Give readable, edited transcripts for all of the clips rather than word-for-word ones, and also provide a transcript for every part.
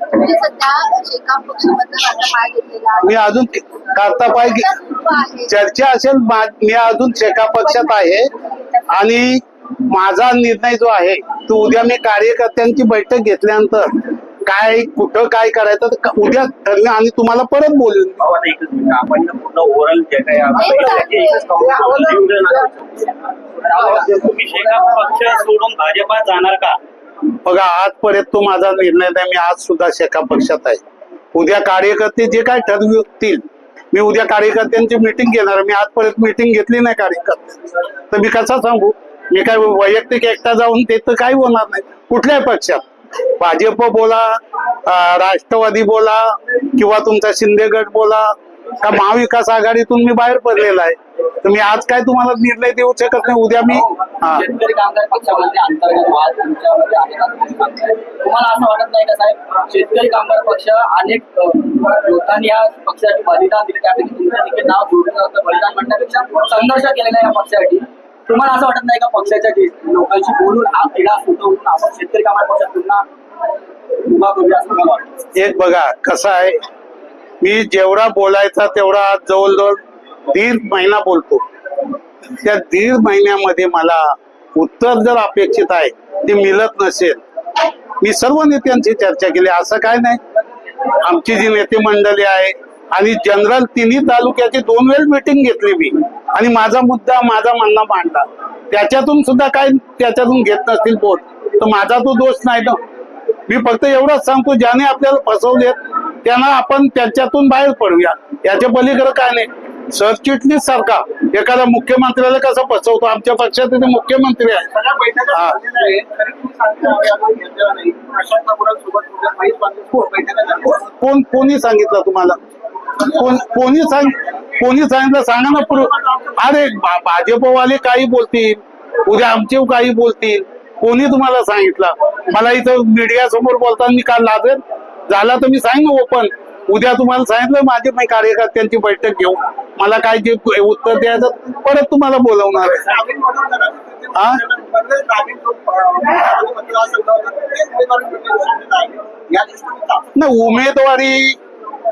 तुम्ही सध्या शेकाप पक्षाबद्दल आता पाय घेतलेला आहे. मी अजून करता पाय चर्चा असेल मी अजून शेका पक्षात आहे आणि माझा निर्णय जो आहे तो उद्या मी कार्यकर्त्यांची बैठक घेतल्यानंतर काय कुठं काय करायचं उद्या ठरलं आणि तुम्हाला परत बोलून आपण पूर्ण ओव्हरऑल जे काही तुम्ही शेकाप पक्ष सोडून भाजपात जाणार का? बघा आजपर्यंत तो माझा निर्णय नाही. मी आज सुद्धा शेका पक्षात आहे. उद्या कार्यकर्ते जे काय ठरवतील मी उद्या कार्यकर्त्यांची मीटिंग घेणार. मी आजपर्यंत मीटिंग घेतली नाही कार्यकर्त्यांची तर मी कसा सांगू. मी काय वैयक्तिक एकटा जाऊन ते तर काही होणार नाही. कुठल्याही पक्षात भाजप बोला राष्ट्रवादी बोला किंवा तुमचा शिंदे गट बोला का महाविकास आघाडीतून मी बाहेर पडलेला आहे. तर मी आज काय तुम्हाला निर्णय देऊ शकत नाही. उद्या मी शेतकरी कामगार पक्षामध्ये अंतर्गत वाद तुमच्यामध्ये आहे. तुम्हाला असं वाटत नाही का साहेब शेतकरी कामगार पक्ष अनेक लोकांनी या पक्षासाठी बलिदान दिले त्यापैकी तुमचं देखील नाव जोडलं जातं. बलिदान म्हणण्यापेक्षा संघर्ष केलेला या पक्षासाठी तुम्हाला असं वाटत नाही का पक्षाच्या लोकांशी बोलून हा तिढा सुटवून आपण शेतकरी कामगार पक्षात पुन्हा उभा करूया असं मला वाटतं. एक बघा कसं आहे मी जेवढा बोलायचा तेवढा आज जवळजवळ 1.5 महिना बोलतो. त्या 1.5 महिन्यामध्ये मला उत्तर जर अपेक्षित आहे ते मिळत नसेल मी सर्व नेत्यांची चर्चा केली. असं काय नाही. आमची जी नेते मंडळी आहे आणि जनरल तिन्ही तालुक्याची 2 वेळ मीटिंग घेतली मी आणि माझा मुद्दा माझा म्हणणं मांडला. त्याच्यातून सुद्धा काय त्याच्यातून घेत नसतील बोल तर माझा तो दोष नाही ना. मी फक्त एवढंच सांगतो ज्याने आपल्याला फसवलेत त्यांना आपण त्याच्यातून बाहेर पडूया. याच्या पलीकडे काय नाही. सरचिटणीस सारखा एखाद्या मुख्यमंत्र्याला कसं फसवतो आमच्या पक्षात ते मुख्यमंत्री आहे. कोणी सांगितलं तुम्हाला कोणी सांगितलं सांगा ना. अरे भाजपवाले काही बोलतील उद्या आमचे काही बोलतील. कोणी तुम्हाला सांगितलं. मला इथं मीडिया समोर बोलताना मी काल लाजेल झाला तर मी सांगू ओपन. उद्या तुम्हाला सांगितलं माझे कार्यकर्त्यांची बैठक घेऊ मला काय जे उत्तर द्यायचं परत तुम्हाला बोलवणार आहे. नाही उमेदवारी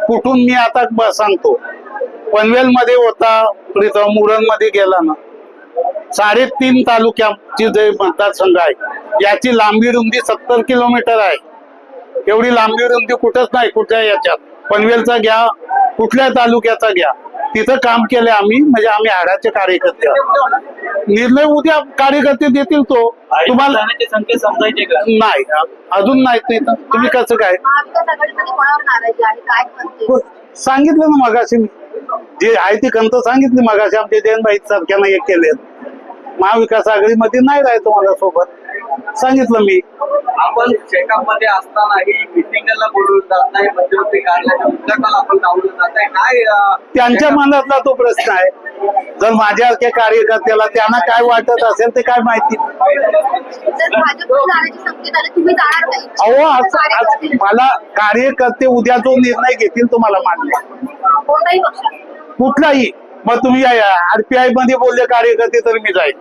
कुठून मी आता सांगतो. पनवेल मध्ये होता मुरण मध्ये गेला ना 3.5 तालुक्याची जे मतदारसंघ आहे याची लांबी रुंदी 70 किलोमीटर आहे. एवढी लांबी रुंदी कुठंच नाही. कुठल्या याच्यात पनवेलचा घ्या कुठल्या तालुक्याचा घ्या तिथं काम केलं आम्ही. म्हणजे आम्ही हाडाचे कार्यकर्ते. निर्णय उद्या कार्यकर्ते देतील तो तुम्हाला संख्या समजायचे का नाही अजून नाही. तुम्ही कसं काय सांगितलं ना मगाशी मी जे आहे ती खंत सांगितली मगाशी. आमच्या जयंतभाई सारख्यानं एक केले महाविकास आघाडीमध्ये नाही राहायचं मला सोबत सांगितलं मी. आपण शेकापमध्ये असतानाही मिटिंगला बोलवलं जात नाही. मध्यवर्ती कार्यालयाच्या उद्घाटनाला आपण लावलं जात आहे. काय त्यांच्या मनातला तो प्रश्न आहे. जर माझ्यासारख्या कार्यकर्त्याला त्यांना काय वाटत असेल ते काय माहिती. अहो मला कार्यकर्ते उद्या जो निर्णय घेतील तो मला मान्य कुठलाही. मग तुम्ही RPI मध्ये बोलले कार्यकर्ते तर मी जाईल.